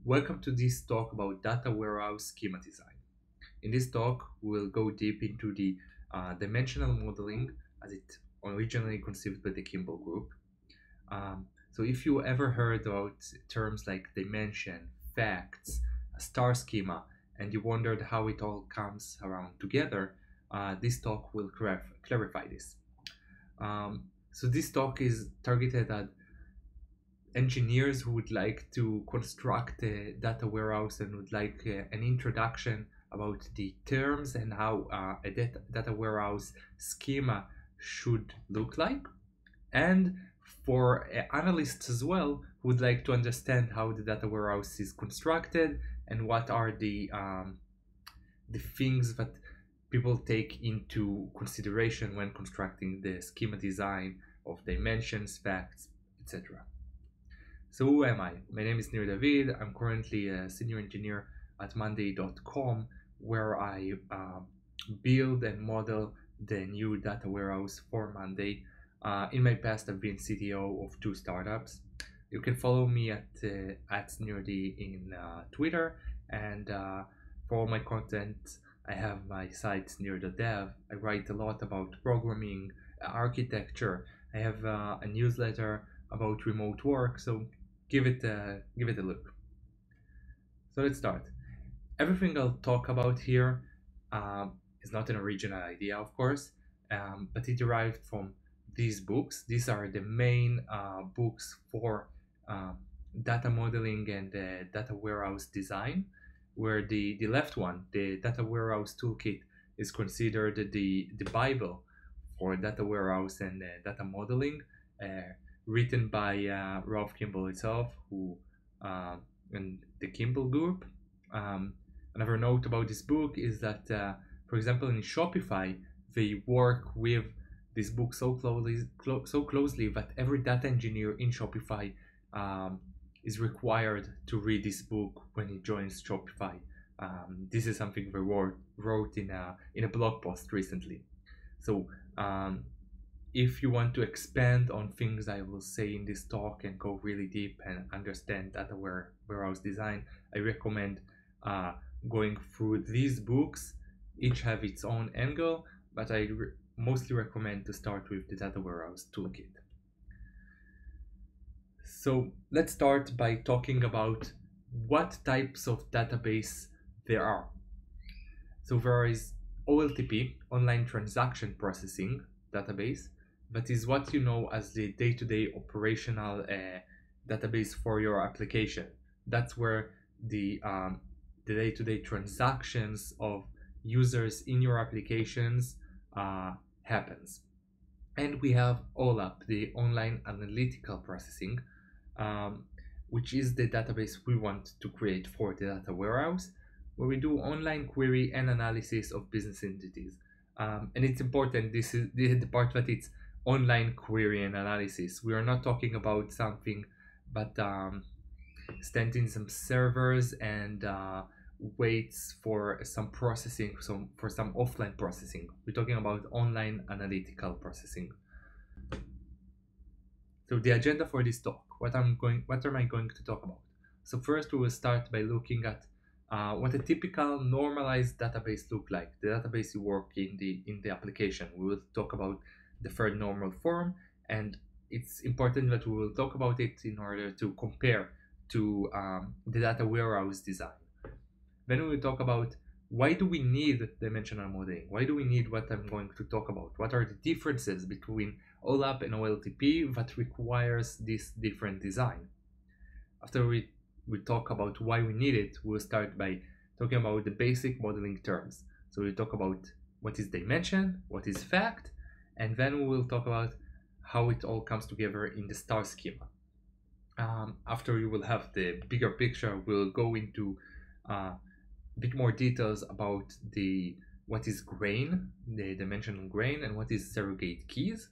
Welcome to this talk about data warehouse schema design. In this talk, we'll go deep into the dimensional modeling as it originally conceived by the Kimball Group. So if you ever heard about terms like dimension, facts, a star schema, and you wondered how it all comes around together, this talk will clarify this. So this talk is targeted at engineers who would like to construct a data warehouse and would like an introduction about the terms and how a data warehouse schema should look like, and for analysts as well who would like to understand how the data warehouse is constructed and what are the things that people take into consideration when constructing the schema design of dimensions, facts, etc. So who am I? My name is Snir David. I'm currently a senior engineer at Monday.com, where I build and model the new data warehouse for Monday. In my past, I've been CTO of 2 startups. You can follow me at SnirD in Twitter, and for all my content, I have my site Snir.dev. I write a lot about programming, architecture. I have a newsletter about remote work, so give it a look. So let's start. Everything I'll talk about here is not an original idea, of course, but it derived from these books. These are the main books for data modeling and data warehouse design, where the left one, the data warehouse toolkit, is considered the Bible for data warehouse and data modeling, written by Ralph Kimball himself, who and the Kimball Group. Another note about this book is that, for example, in Shopify, they work with this book so closely that every data engineer in Shopify is required to read this book when he joins Shopify. This is something they wrote in a blog post recently. So if you want to expand on things I will say in this talk and go really deep and understand data warehouse design, I recommend going through these books. Each have its own angle, but I mostly recommend to start with the data warehouse toolkit. So let's start by talking about what types of database there are. So there is OLTP, online transaction processing database. That is what you know as the day-to-day operational database for your application. That's where the day-to-day transactions of users in your applications happens. And we have OLAP, the online analytical processing, which is the database we want to create for the data warehouse, where we do online query and analysis of business entities. And it's important, this is the part that it's online query and analysis. We are not talking about something but standing some servers and waits for some processing, for some offline processing. We're talking about online analytical processing. So the agenda for this talk, what am I going to talk about? So first we will start by looking at what a typical normalized database look like, the database you work in the application. We will talk about the third normal form, and it's important that we will talk about it in order to compare to the data warehouse design. Then we will talk about why do we need dimensional modeling? Why do we need what I'm going to talk about? What are the differences between OLAP and OLTP that requires this different design? After we talk about why we need it, we'll start by talking about the basic modeling terms. So we'll talk about what is dimension, what is fact, and then we will talk about how it all comes together in the star schema. After you will have the bigger picture, we'll go into a bit more details about what is grain, the dimensional grain, and what is surrogate keys.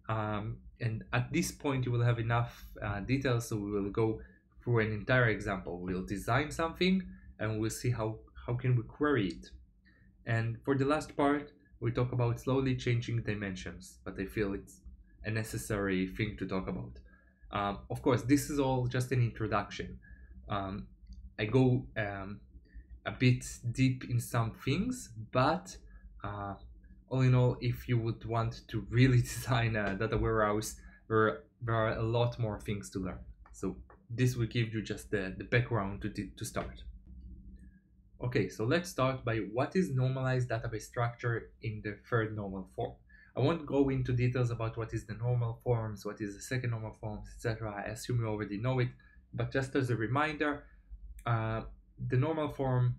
And at this point, you will have enough details, so we will go through an entire example. We'll design something, and we'll see how can we query it. And for the last part, we talk about slowly changing dimensions, but I feel it's a necessary thing to talk about. Of course, this is all just an introduction. I go a bit deep in some things, but all in all, if you would want to really design a data warehouse, there are a lot more things to learn. So this will give you just the background to start. Okay, so let's start by what is normalized database structure in the third normal form. I won't go into details about what is the normal forms, what is the second normal forms, etc. I assume you already know it, but just as a reminder, the normal form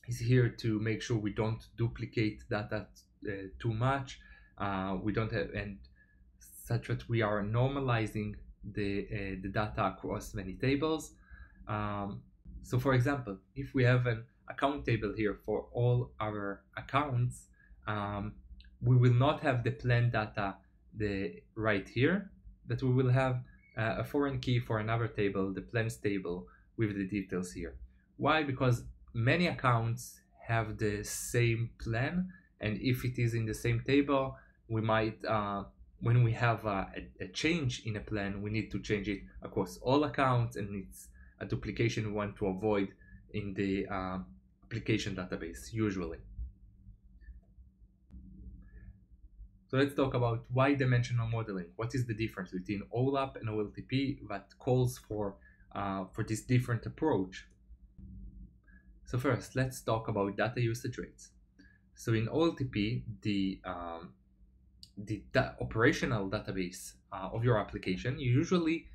is here to make sure we don't duplicate data too much. We don't have, and such that we are normalizing the data across many tables. So for example, if we have an account table here for all our accounts, we will not have the plan data right here, but we will have a foreign key for another table, the plans table, with the details here. Why? Because many accounts have the same plan, and if it is in the same table, we might, when we have a change in a plan, we need to change it across all accounts, and it's a duplication we want to avoid in the application database usually. So let's talk about why dimensional modeling. What is the difference between OLAP and OLTP that calls for this different approach? So first, let's talk about data usage rates. So in OLTP, the operational database of your application, you usually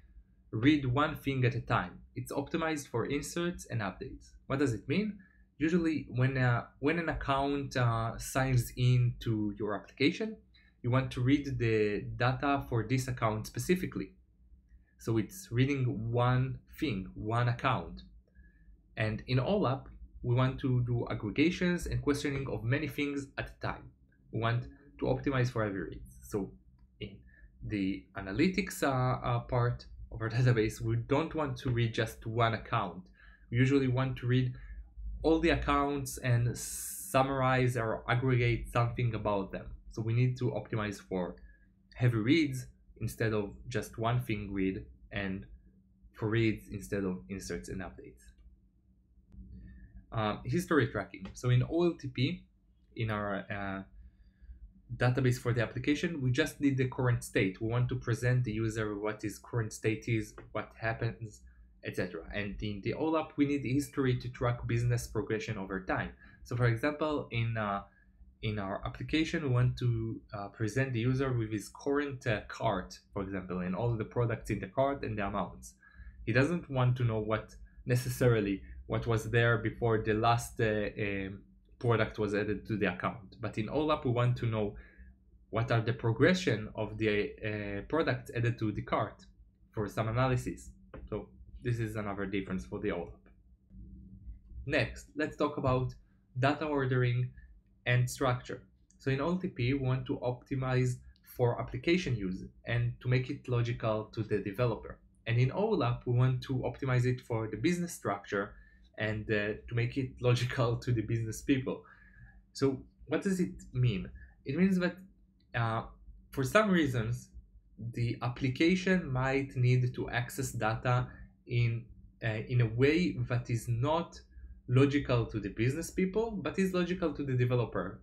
read one thing at a time. It's optimized for inserts and updates. What does it mean? Usually when an account signs in to your application, you want to read the data for this account specifically. So it's reading one thing, one account. And in OLAP, we want to do aggregations and questioning of many things at a time. We want to optimize for every read. So in the analytics part of our database, we don't want to read just one account. We usually want to read all the accounts and summarize or aggregate something about them. So we need to optimize for heavy reads instead of just one thing read, and for reads instead of inserts and updates. History tracking. So in OLTP, in our database for the application, we just need the current state. We want to present the user what his current state is, what happens, etc. And in the OLAP, we need history to track business progression over time. So for example, in our application, we want to present the user with his current cart, for example, and all the products in the cart and the amounts. He doesn't want to know what was there before the last product was added to the account. But in OLAP, we want to know what are the progression of the products added to the cart for some analysis. So this is another difference for the OLAP. Next, let's talk about data ordering and structure. So in OLTP, we want to optimize for application use and to make it logical to the developer. And in OLAP, we want to optimize it for the business structure and to make it logical to the business people. So what does it mean? It means that for some reasons, the application might need to access data in a way that is not logical to the business people, but is logical to the developer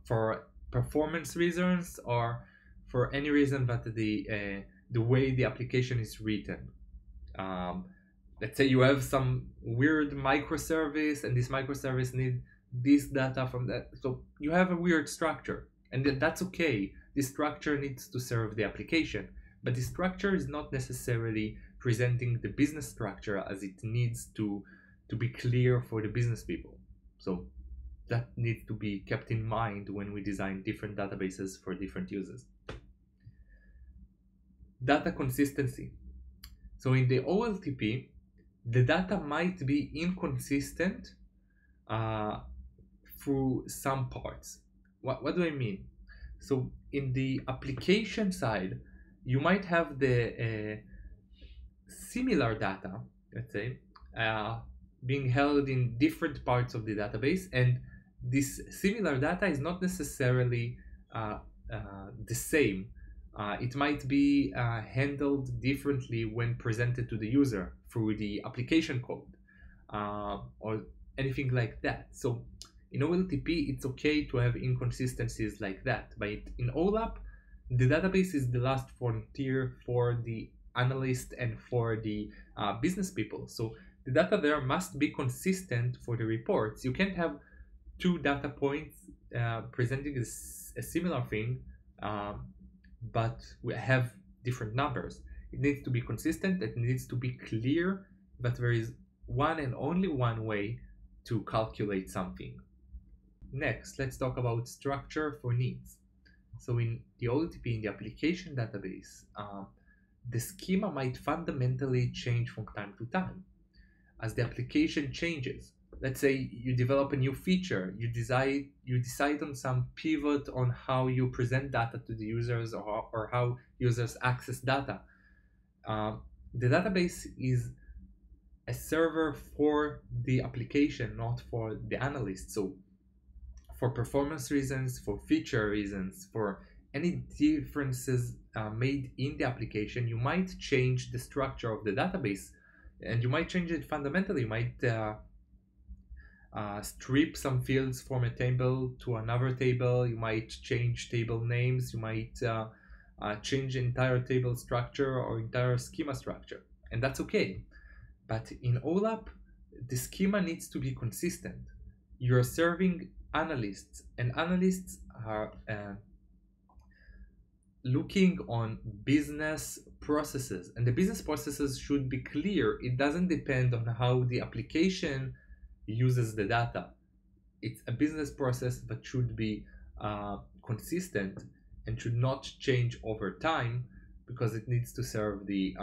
for performance reasons or for any reason that the way the application is written. Let's say you have some weird microservice, and this microservice needs this data from that. So you have a weird structure, and that's okay. This structure needs to serve the application, but the structure is not necessarily presenting the business structure as it needs to be clear for the business people. So that needs to be kept in mind when we design different databases for different users. Data consistency. So in the OLTP, the data might be inconsistent through some parts. What do I mean? So in the application side, you might have the similar data, let's say, being held in different parts of the database, and this similar data is not necessarily the same. It might be handled differently when presented to the user through the application code. or anything like that. So in OLTP, it's okay to have inconsistencies like that, but in OLAP, the database is the last frontier for the analyst and for the business people. So the data there must be consistent for the reports. You can't have two data points presenting a similar thing, but we have different numbers. It needs to be consistent. It needs to be clear that there is one and only one way to calculate something. Next, let's talk about structure for needs. So in the OLTP, in the application database, the schema might fundamentally change from time to time as the application changes. Let's say you develop a new feature, you decide on some pivot on how you present data to the users or how users access data. The database is a server for the application, not for the analyst. So for performance reasons, for feature reasons, for any differences made in the application, you might change the structure of the database, and you might change it fundamentally. You might strip some fields from a table to another table. You might change table names. You might change entire table structure or entire schema structure, and that's okay. But in OLAP, the schema needs to be consistent. You're serving analysts, and analysts are looking on business processes, and the business processes should be clear. It doesn't depend on how the application uses the data. It's a business process that should be consistent and should not change over time because it needs to serve the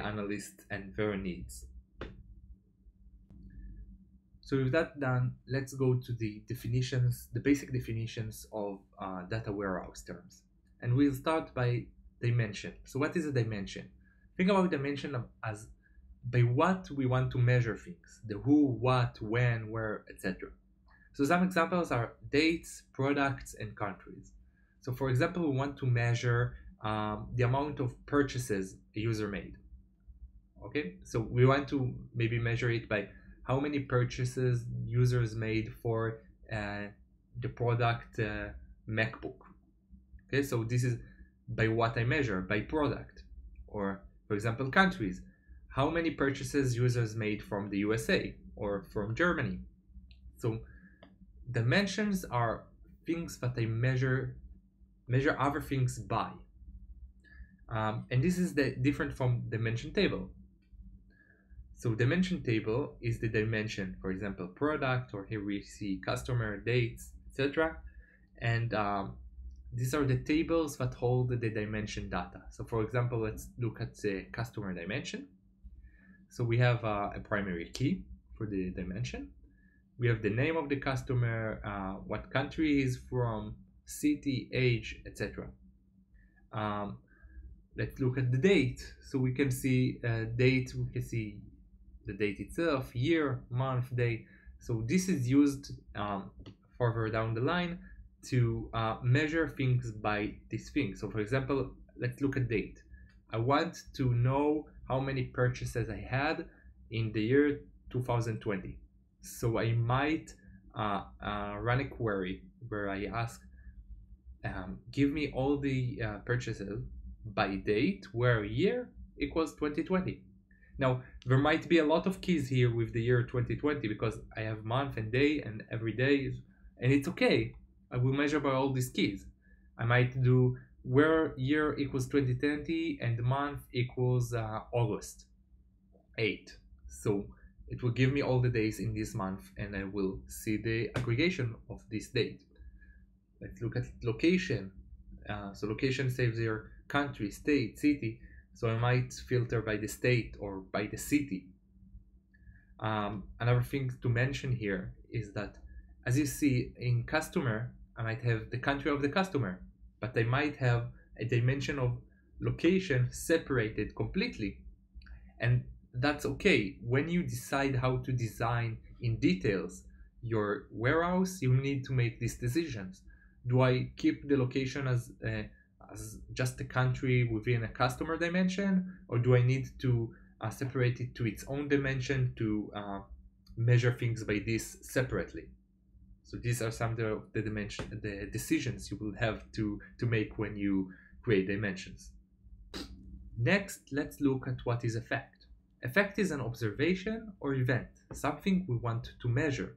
analyst and their needs. So with that done, let's go to the definitions, the basic definitions of data warehouse terms. And we'll start by dimension. So what is a dimension? Think about dimension as by what we want to measure things, the who, what, when, where, etc. So some examples are dates, products, and countries. So for example, we want to measure the amount of purchases a user made. Okay, so we want to maybe measure it by how many purchases users made for the product MacBook. Okay, so this is by what I measure, by product. Or for example, countries. How many purchases users made from the USA or from Germany? So dimensions are things that I measure other things by. And this is different from dimension table. So dimension table is the dimension, for example, product, or here we see customer, dates, etc. And these are the tables that hold the dimension data. So for example, let's look at the customer dimension. So we have a primary key for the dimension. We have the name of the customer, what country he's from, city, age, etc. Let's look at the date. So we can see date, we can see the date itself, year, month, day. So this is used further down the line to measure things by this thing. So for example, let's look at date. I want to know how many purchases I had in the year 2020. So I might run a query where I ask, give me all the purchases by date where year equals 2020. Now, there might be a lot of keys here with the year 2020 because I have month and day and every day, and it's okay. I will measure by all these keys. I might do where year equals 2020 and month equals August 8. So it will give me all the days in this month, and I will see the aggregation of this date. Let's look at location. So location saves your country, state, city. So I might filter by the state or by the city. Another thing to mention here is that, as you see in customer, I might have the country of the customer, but I might have a dimension of location separated completely. And that's okay. When you decide how to design in details your warehouse, you need to make these decisions. Do I keep the location as just a country within a customer dimension, or do I need to separate it to its own dimension to measure things by this separately. So these are some of the decisions you will have to make when you create dimensions. Next, let's look at what is effect. Effect is an observation or event, something we want to measure.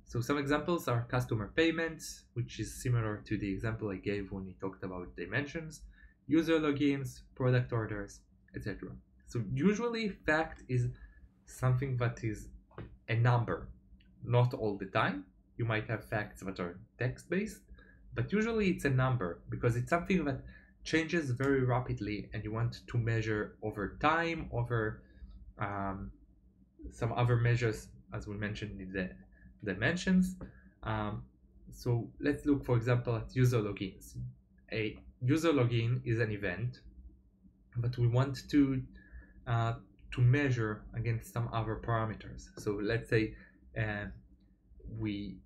So some examples are customer payments, which is similar to the example I gave when we talked about dimensions, user logins, product orders, etc. So usually fact is something that is a number. Not all the time. You might have facts that are text-based, but usually it's a number because it's something that changes very rapidly and you want to measure over time, over some other measures, as we mentioned in the dimensions. So let's look, for example, at user logins. A user login is an event, but we want to measure against some other parameters. So let's say we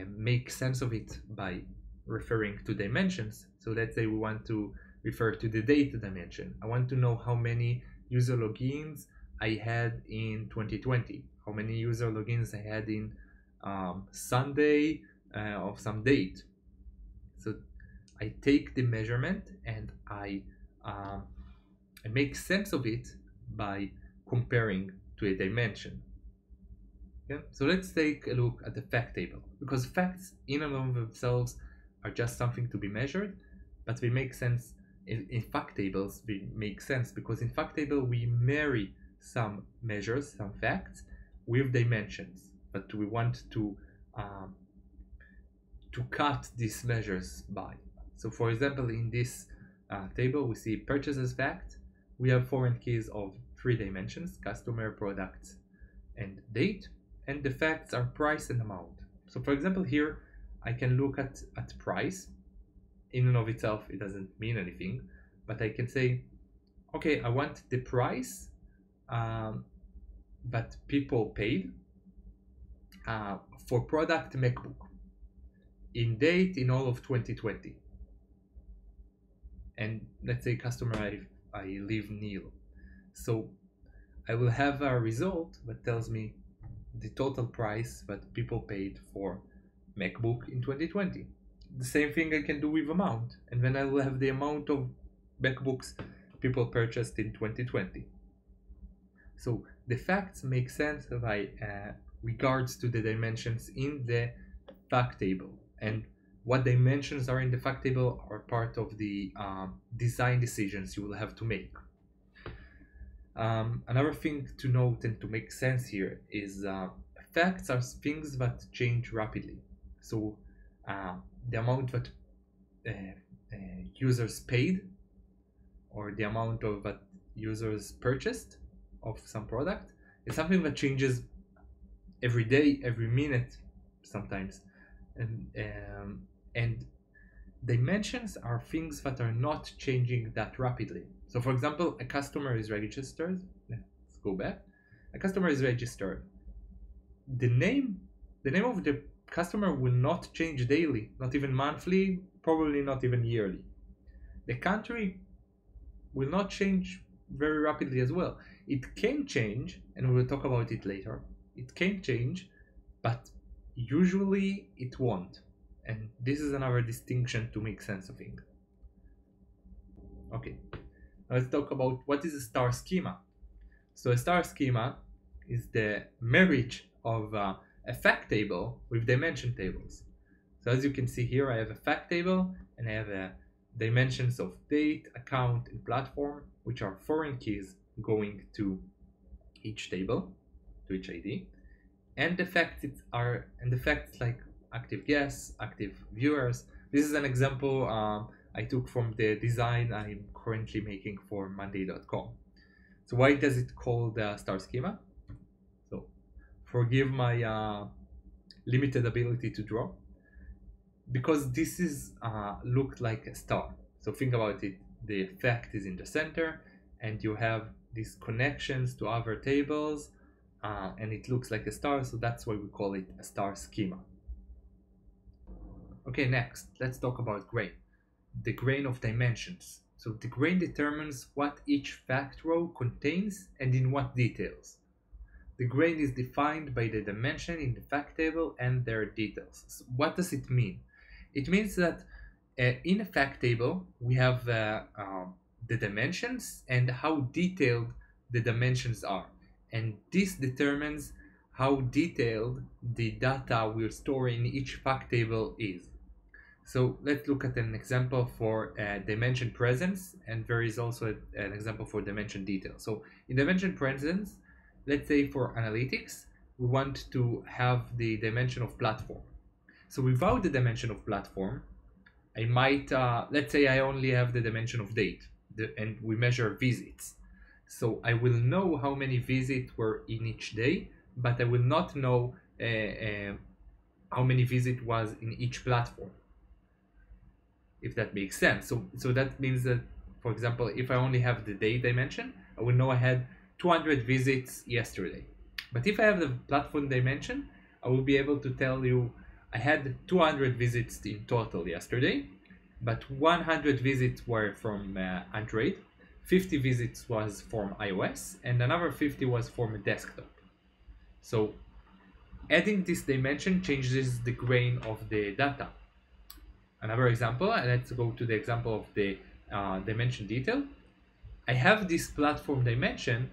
make sense of it by referring to dimensions. So let's say we want to refer to the date dimension. I want to know how many user logins I had in 2020, how many user logins I had in Sunday of some date. So I take the measurement and I make sense of it by comparing to a dimension. Yeah? So let's take a look at the fact table, because facts in and of themselves are just something to be measured, but they make sense in fact tables. They make sense because in fact table we marry some measures, some facts, with dimensions, but we want to cut these measures by. So for example, in this table we see purchases fact. We have foreign keys of 3 dimensions: customer, product, and date, and the facts are price and amount. So for example, here I can look at price. In and of itself it doesn't mean anything, but I can say, okay, I want the price that people paid for product MacBook in date in all of 2020, and let's say customer I leave nil. So I will have a result that tells me the total price that people paid for MacBook in 2020. The same thing I can do with amount, and then I will have the amount of MacBooks people purchased in 2020. So the facts make sense by regards to the dimensions in the fact table, and what dimensions are in the fact table are part of the design decisions you will have to make. Another thing to note and to make sense here is facts are things that change rapidly. So the amount that users paid, or the amount of that users purchased of some product, is something that changes every day, every minute, sometimes, and dimensions are things that are not changing that rapidly. So for example, a customer is registered. Let's go back. A customer is registered. The name of the customer will not change daily, not even monthly, probably not even yearly. The country will not change very rapidly as well. It can change, and we will talk about it later. It can change, but usually it won't. And this is another distinction to make sense of it. Okay, now let's talk about what is a star schema. So a star schema is the marriage of a fact table with dimension tables. So as you can see here, I have a fact table and I have dimensions of date, account, and platform, which are foreign keys going to each table, to each ID, and the facts like active guests, active viewers. This is an example I took from the design I'm currently making for Monday.com. So why does it call the star schema? So forgive my limited ability to draw, because this is looked like a star. So think about it. The fact is in the center, and you have these connections to other tables, and it looks like a star. So that's why we call it a star schema. Okay, next, let's talk about grain. The grain of dimensions. So the grain determines what each fact row contains and in what details. the grain is defined by the dimension in the fact table and their details. So what does it mean? It means that in a fact table, we have the dimensions and how detailed the dimensions are. And this determines how detailed the data we're storing in each fact table is. So let's look at an example for dimension presence, and there is also an example for dimension detail. So in dimension presence, let's say for analytics, we want to have the dimension of platform. So without the dimension of platform, I might, let's say I only have the dimension of date, and we measure visits. So I will know how many visits were in each day, but I will not know how many visits was in each platform, if that makes sense. So that means that, for example, if I only have the day dimension, I will know I had 200 visits yesterday. But if I have the platform dimension, I will be able to tell you I had 200 visits in total yesterday, but 100 visits were from Android, 50 visits was from iOS, and another 50 was from a desktop. So adding this dimension changes the grain of the data. Another example, and let's go to the example of the dimension detail. I have this platform dimension.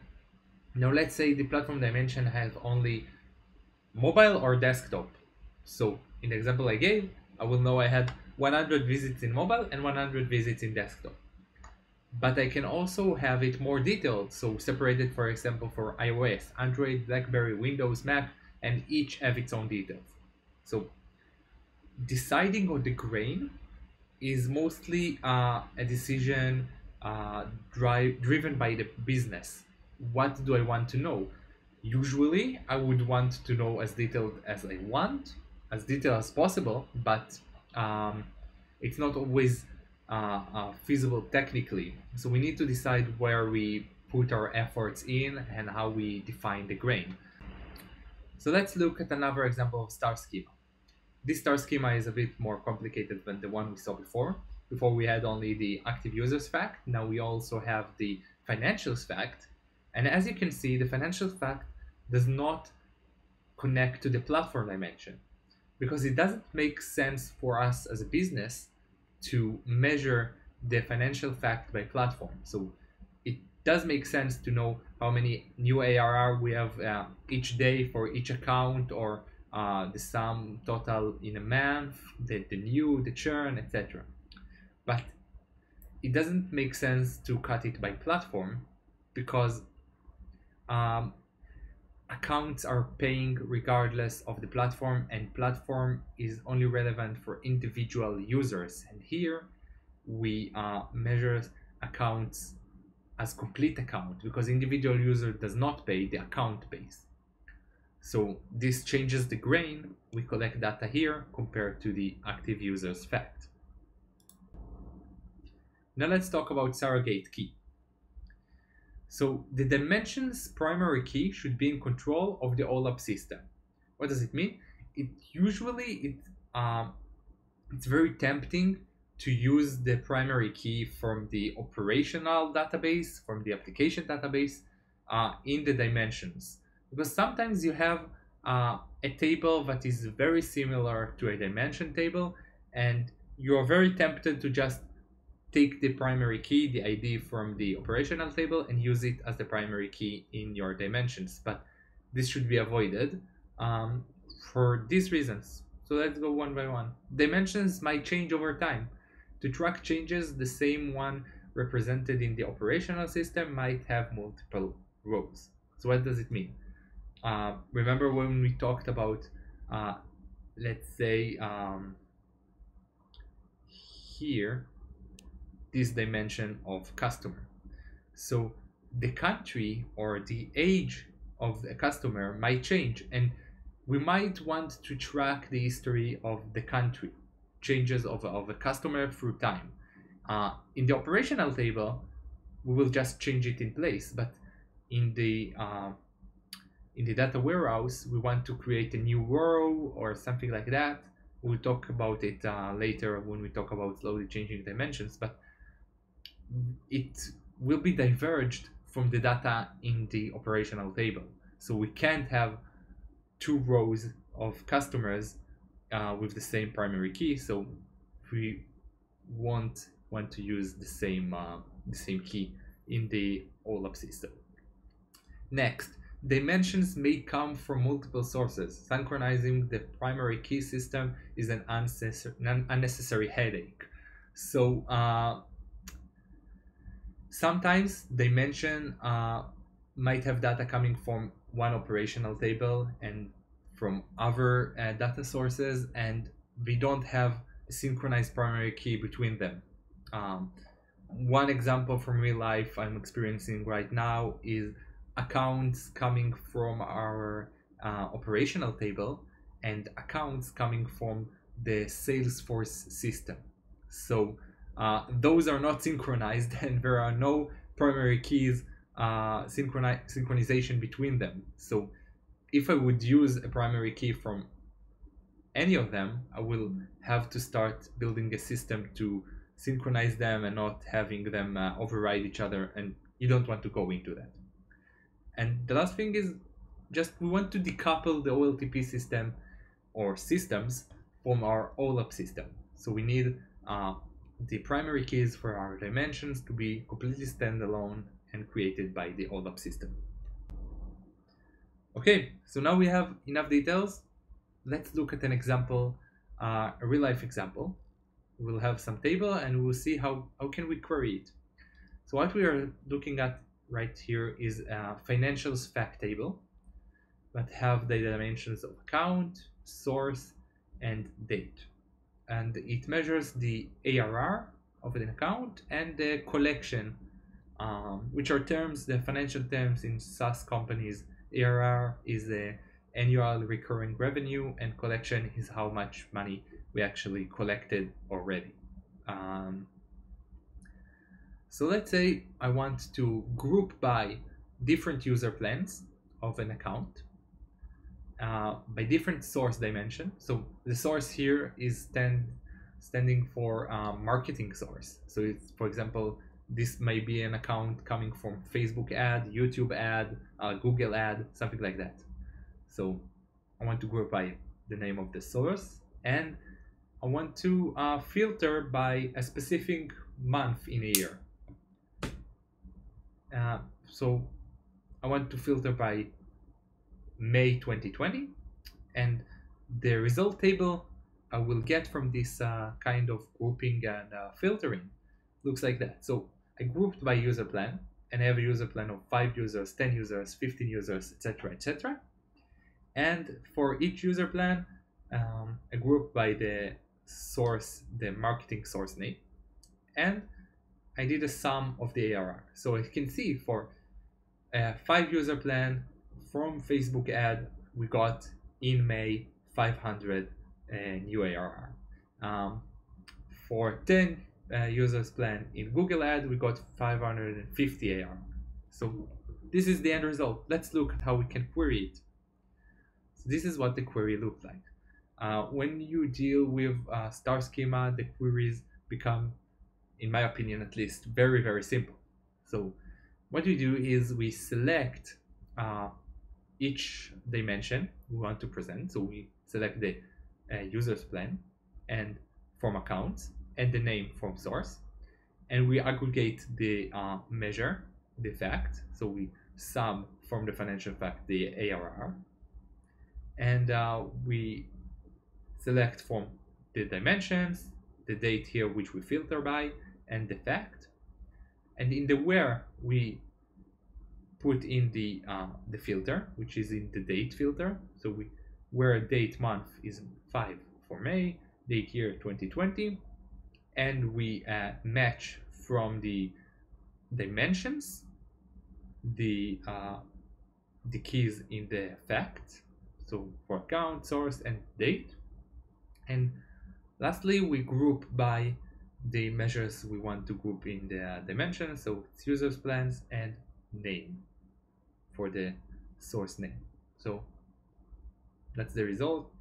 Now let's say the platform dimension has only mobile or desktop. So in the example I gave, I will know I had 100 visits in mobile and 100 visits in desktop. But I can also have it more detailed, so separated, for example, for iOS, Android, BlackBerry, Windows, Mac, and each have its own details. So deciding on the grain is mostly a decision driven by the business. What do I want to know? Usually, I would want to know as detailed as I want, as detailed as possible, but it's not always feasible technically. So we need to decide where we put our efforts in and how we define the grain. So let's look at another example of star schema. This star schema is a bit more complicated than the one we saw before. Before we had only the active users fact, now we also have the financials fact. And as you can see, the financials fact does not connect to the platform dimension, because it doesn't make sense for us as a business to measure the financial fact by platform. So it does make sense to know how many new ARR we have each day for each account, or the sum total in a month, the new, the churn, etc. But it doesn't make sense to cut it by platform, because accounts are paying regardless of the platform, and platform is only relevant for individual users. And here we measure accounts as complete account, because individual user does not pay, the account pays. So this changes the grain. We collect data here compared to the active users fact. Now let's talk about surrogate key. So the dimensions primary key should be in control of the OLAP system. What does it mean? It's very tempting to use the primary key from the operational database, from the application database in the dimensions. Because sometimes you have a table that is very similar to a dimension table, and you're very tempted to just take the primary key, the ID from the operational table, and use it as the primary key in your dimensions. But this should be avoided for these reasons. So let's go one by one. Dimensions might change over time. To track changes, the same one represented in the operational system might have multiple rows. So what does it mean? Remember when we talked about, let's say, here, this dimension of customer. So the country or the age of the customer might change, and we might want to track the history of the country, changes of a customer through time. In the operational table, we will just change it in place, but in the data warehouse, we want to create a new row or something like that. We'll talk about it later when we talk about slowly changing dimensions, but it will be diverged from the data in the operational table. So we can't have two rows of customers with the same primary key. So we won't want to use the same key in the OLAP system. Next, dimensions may come from multiple sources. Synchronizing the primary key system is an unnecessary headache. So sometimes dimension might have data coming from one operational table and from other data sources, and we don't have a synchronized primary key between them. One example from real life I'm experiencing right now is accounts coming from our operational table and accounts coming from the Salesforce system. So those are not synchronized, and there are no primary keys synchronization between them. So if I would use a primary key from any of them, I will have to start building a system to synchronize them and not having them override each other, and you don't want to go into that. And the last thing is just we want to decouple the OLTP system or systems from our OLAP system. So we need the primary keys for our dimensions to be completely standalone and created by the OLAP system. Okay, so now we have enough details. Let's look at an example, a real life example. We'll have some table and we'll see how can we query it. So what we are looking at right here is a financials fact table that have the dimensions of account, source, and date. And it measures the ARR of an account and the collection, which are terms, the financial terms in SaaS companies. ARR is the annual recurring revenue, and collection is how much money we actually collected already. So let's say I want to group by different user plans of an account by different source dimension. So the source here is standing for marketing source. So it's, for example, this may be an account coming from Facebook ad, YouTube ad, Google ad, something like that. So I want to group by the name of the source, and I want to filter by a specific month in a year. So I want to filter by May 2020, and the result table I will get from this kind of grouping and filtering looks like that. So I grouped by user plan, and I have a user plan of 5 users, 10 users, 15 users, etc., etc. And for each user plan, I group by the source, the marketing source name, and I did a sum of the ARR. So I can see for a 5 user plan from Facebook ad, we got in May 500 new ARR. For 10 users plan in Google ad, we got 550 ARR. So this is the end result. Let's look at how we can query it. So this is what the query looked like. When you deal with star schema, the queries become, in my opinion at least, very, very simple. So what we do is we select each dimension we want to present. So we select the user's plan and from accounts and the name from source, and we aggregate the measure, the fact. So we sum from the financial fact the ARR, and we select from the dimensions, the date here which we filter by, and the fact. And in the where we put in the filter, which is in the date filter. So we where date month is 5 for May, date year 2020, and we match from the dimensions the keys in the fact. So for account, source, and date. And lastly, we group by the measures we want to group in the dimensions. So it's users plans and name for the source name. So that's the result.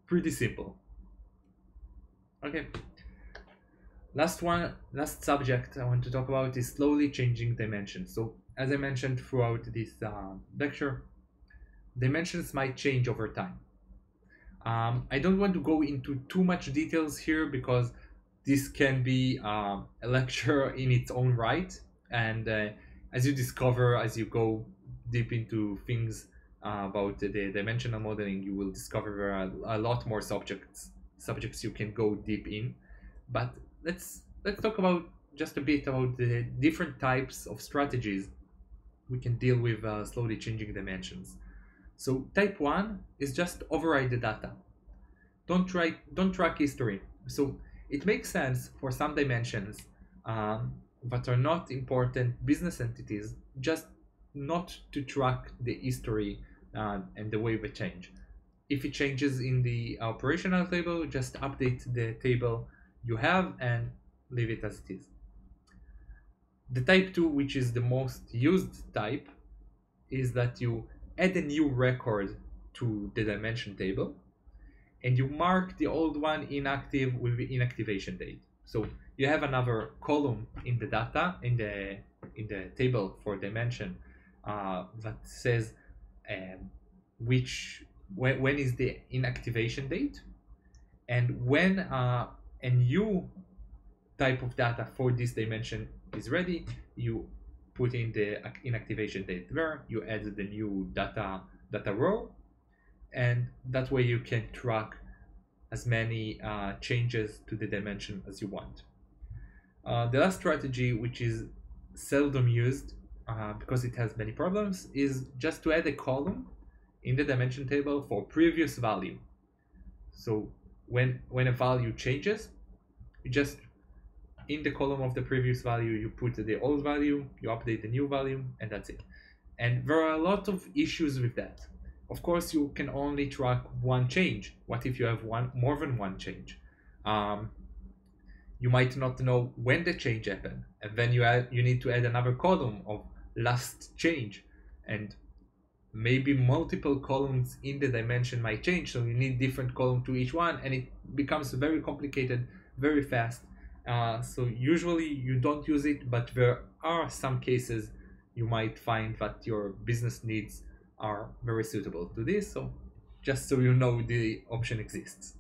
Pretty simple. Okay. Last subject I want to talk about is slowly changing dimensions. So as I mentioned throughout this lecture, dimensions might change over time. I don't want to go into too much details here because this can be a lecture in its own right, and as you discover, as you go deep into things about the dimensional modeling, you will discover a lot more subjects you can go deep in. But let's talk about just a bit about the different types of strategies we can deal with slowly changing dimensions. So type 1 is just override the data. Don't track history. So it makes sense for some dimensions that are not important business entities just not to track the history and the way they change. If it changes in the operational table, just update the table you have and leave it as it is. The type 2, which is the most used type, is that you add a new record to the dimension table and you mark the old one inactive with the inactivation date. So you have another column in the data, in the table for dimension that says when is the inactivation date, and when a new type of data for this dimension is ready, you put in the inactivation date there, you add the new data row, and that way you can track as many changes to the dimension as you want. The last strategy, which is seldom used because it has many problems, is just to add a column in the dimension table for previous value. So when a value changes, you just in the column of the previous value you put the old value, you update the new value, and that's it. And there are a lot of issues with that. Of course, you can only track one change. What if you have more than one change? You might not know when the change happened, and then you need to add another column of last change, and maybe multiple columns in the dimension might change, so you need different column to each one, and it becomes very complicated very fast. So usually you don't use it, but there are some cases you might find that your business needs are very suitable to this, so just so you know the option exists.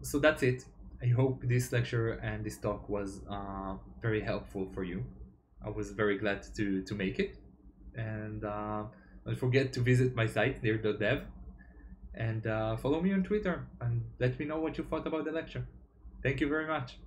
So that's it. I hope this lecture and this talk was very helpful for you. I was very glad to make it, and don't forget to visit my site snir.dev and follow me on Twitter and let me know what you thought about the lecture. Thank you very much.